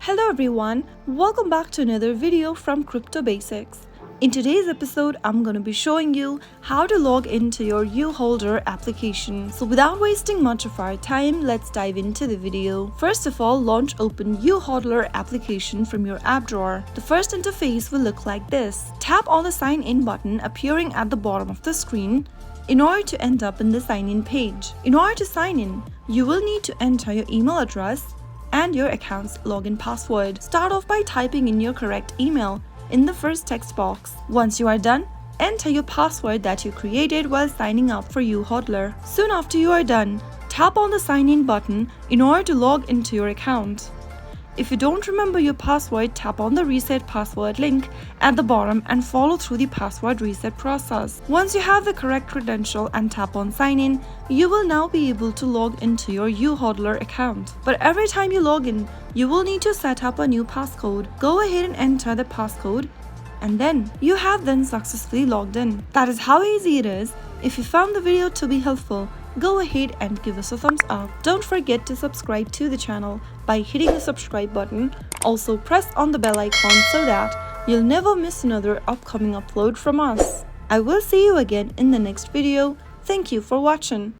Hello everyone, welcome back to another video from Crypto Basics. In today's episode, I'm going to be showing you how to log into your YouHodler application. So without wasting much of our time, let's dive into the video. First of all, launch open YouHodler application from your app drawer. The first interface will look like this. Tap on the sign in button appearing at the bottom of the screen in order to end up in the sign in page. In order to sign in, you will need to enter your email address and your account's login password. Start off by typing in your correct email in the first text box. Once you are done, enter your password that you created while signing up for YouHodler. Soon after you are done, tap on the sign in button in order to log into your account. If you don't remember your password, tap on the reset password link at the bottom and follow through the password reset process. Once you have the correct credential and tap on sign in, you will now be able to log into your YouHodler account. But every time you log in, you will need to set up a new passcode. Go ahead and enter the passcode, and then you have successfully logged in. That is how easy it is. If you found the video to be helpful, go ahead and give us a thumbs up. Don't forget to subscribe to the channel by hitting the subscribe button. Also press on the bell icon so that you'll never miss another upcoming upload from us. I will see you again in the next video. Thank you for watching.